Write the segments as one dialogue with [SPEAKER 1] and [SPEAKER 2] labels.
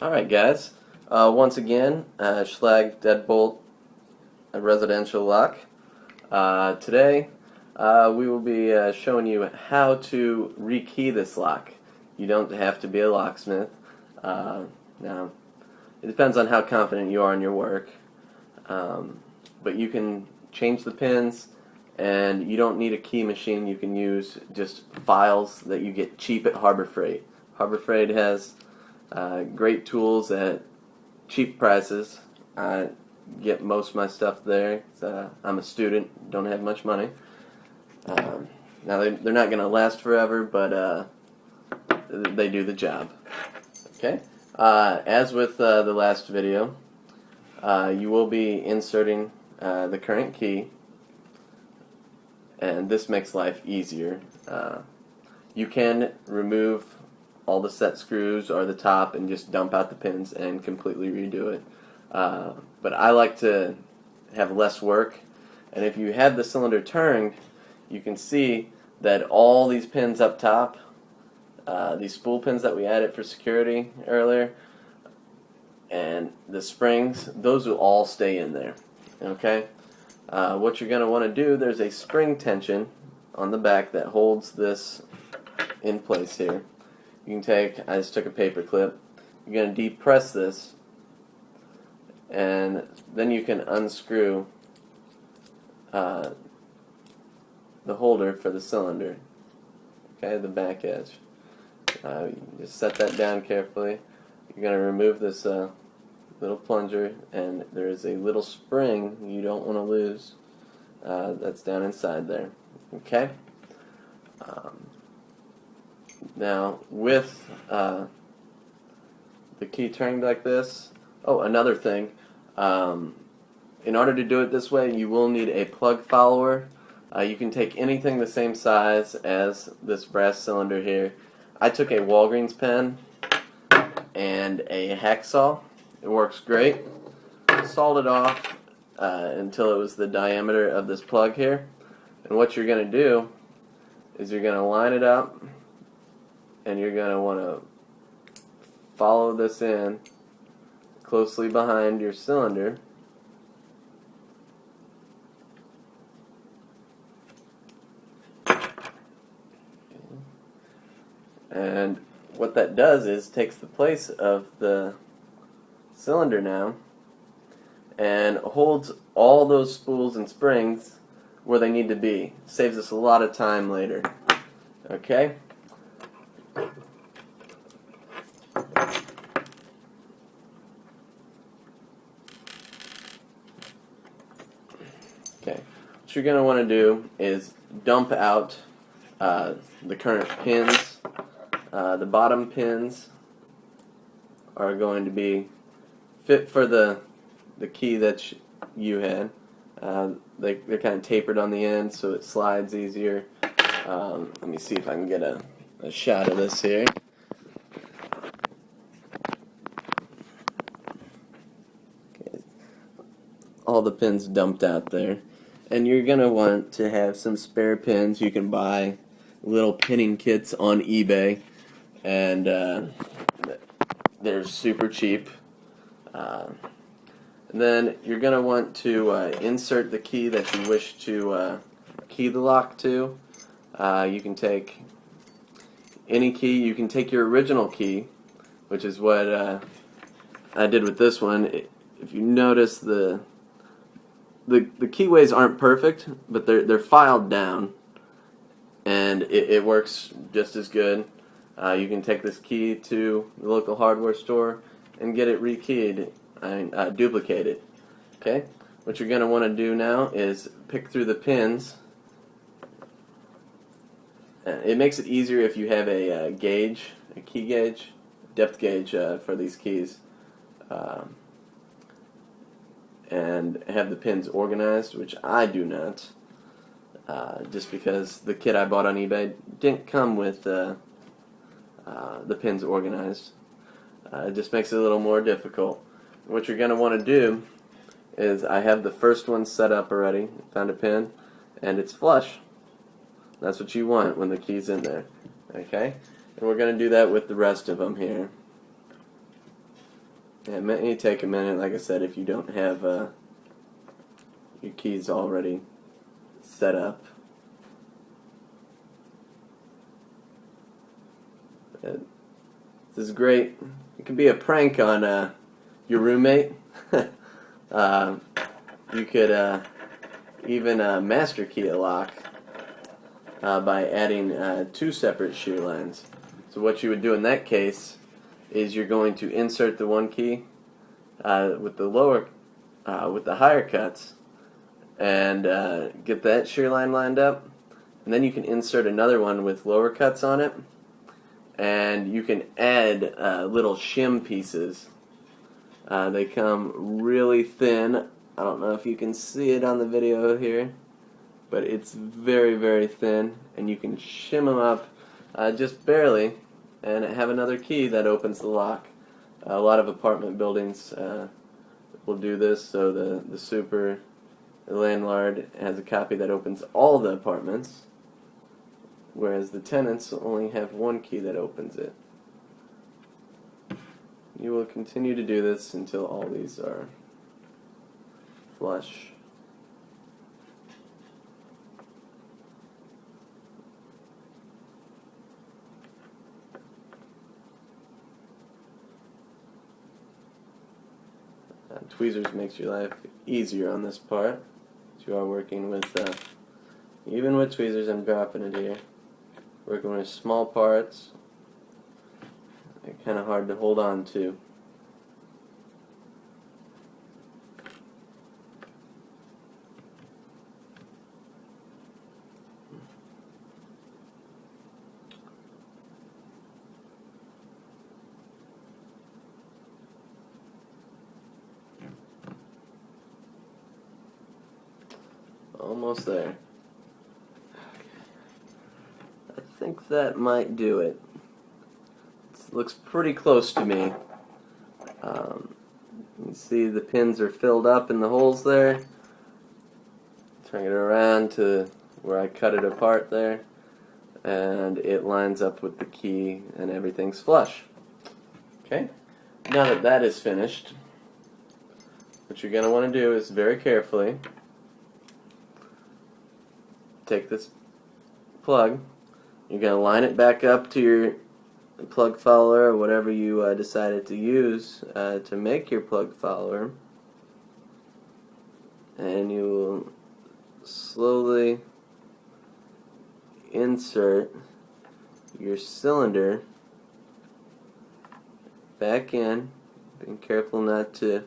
[SPEAKER 1] Alright guys, once again, Schlage Deadbolt Residential lock. Today we will be showing you how to rekey this lock. You don't have to be a locksmith. Now, it depends on how confident you are in your work, but you can change the pins, and you don't need a key machine. You can use just files that you get cheap at Harbor Freight. Harbor Freight has great tools at cheap prices. I get most of my stuff there. I'm a student, don't have much money. Now they're not going to last forever, but they do the job. Okay. As with the last video, you will be inserting the current key, and this makes life easier. You can remove all the set screws or the top and just dump out the pins and completely redo it. But I like to have less work, and if you have the cylinder turned, you can see that all these pins up top, these spool pins that we added for security earlier, and the springs, those will all stay in there. Okay? What you're going to want to do, there's a spring tension on the back that holds this in place here. You can take, I just took a paper clip, you're going to depress this, and then you can unscrew the holder for the cylinder. Okay, the back edge. You just set that down carefully. You're going to remove this little plunger, and there is a little spring you don't want to lose that's down inside there. Okay? Now, with the key turned like this, another thing, in order to do it this way, you will need a plug follower. You can take anything the same size as this brass cylinder here. I took a Walgreens pen and a hacksaw. It works great. Sawed it off until it was the diameter of this plug here. And what you're going to do is you're going to line it up, and you're going to want to follow this in closely behind your cylinder. And what that does is takes the place of the cylinder now and holds all those spools and springs where they need to be. Saves us a lot of time later. Okay? Okay. What you're going to want to do is dump out the current pins. The bottom pins are going to be fit for the key that you had. They're kind of tapered on the end, so it slides easier. Let me see if I can get a shot of this here. Okay. All the pins dumped out there. And you're going to want to have some spare pins. You can buy little pinning kits on eBay, and they're super cheap. And then you're going to want to insert the key that you wish to key the lock to. You can take any key. You can take your original key, which is what I did with this one. If you notice, the keyways aren't perfect, but they're filed down, and it works just as good. You can take this key to the local hardware store and get it rekeyed, duplicated. Okay? What you're going to want to do now is pick through the pins. It makes it easier if you have a gauge, a key gauge, depth gauge for these keys, and have the pins organized, which I do not, just because the kit I bought on eBay didn't come with the pins organized. It just makes it a little more difficult. What you're going to want to do is, I have the first one set up already, found a pin, and it's flush. That's what you want when the key's in there. Okay? And we're going to do that with the rest of them here. Yeah, it may take a minute, like I said, if you don't have your keys already set up. This is great. It could be a prank on your roommate. You could even master key a lock by adding 2 separate shear lines. So what you would do in that case is you're going to insert the one key with the higher cuts, and get that shear line lined up, and then you can insert another one with lower cuts on it, and you can add little shim pieces. They come really thin. I don't know if you can see it on the video here, but it's very, very thin, and you can shim them up just barely and have another key that opens the lock. A lot of apartment buildings will do this, so the landlord has a copy that opens all the apartments, whereas the tenants only have one key that opens it. You will continue to do this until all these are flush. Tweezers makes your life easier on this part. You are working with, even with tweezers, I'm dropping it here. Working with small parts. They're kind of hard to hold on to. Almost there. I think that might do it. It looks pretty close to me. You see the pins are filled up in the holes there. Turn it around to where I cut it apart there, and it lines up with the key and everything's flush. Okay, now that that is finished, what you're going to want to do is very carefully take this plug. You're going to line it back up to your plug follower or whatever you decided to use to make your plug follower, and you will slowly insert your cylinder back in, being careful not to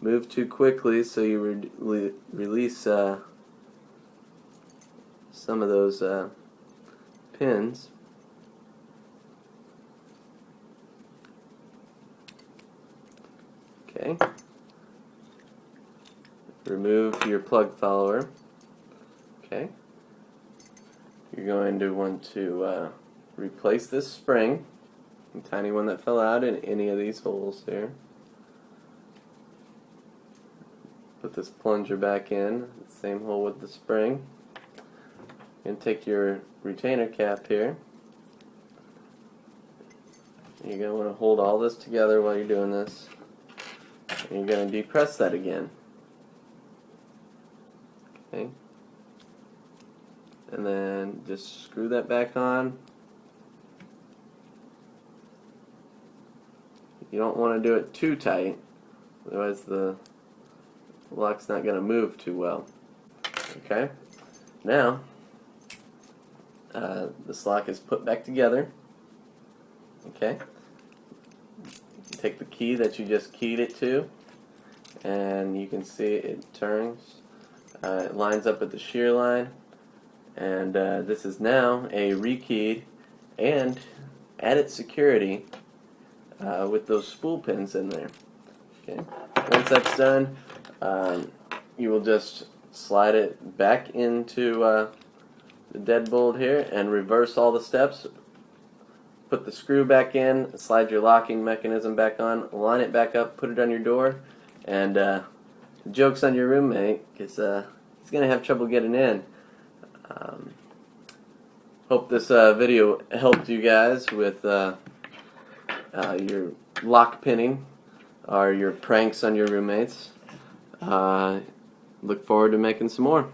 [SPEAKER 1] move too quickly so you release some of those pins. Okay. Remove your plug follower. Okay. You're going to want to replace this spring, the tiny one that fell out in any of these holes here. Put this plunger back in, the same hole with the spring. And take your retainer cap here. You're going to want to hold all this together while you're doing this. And you're going to depress that again. Okay. And then just screw that back on. You don't want to do it too tight, otherwise the lock's not going to move too well. Okay. Now, this lock is put back together. Okay. Take the key that you just keyed it to, and you can see it turns. It lines up with the shear line, and this is now a rekeyed and added security with those spool pins in there. Okay. Once that's done, you will just slide it back into the deadbolt here and reverse all the steps. Put the screw back in, slide your locking mechanism back on, line it back up, put it on your door, and the joke's on your roommate, because he's going to have trouble getting in. Hope this video helped you guys with your lock pinning. are your pranks on your roommates. Look forward to making some more.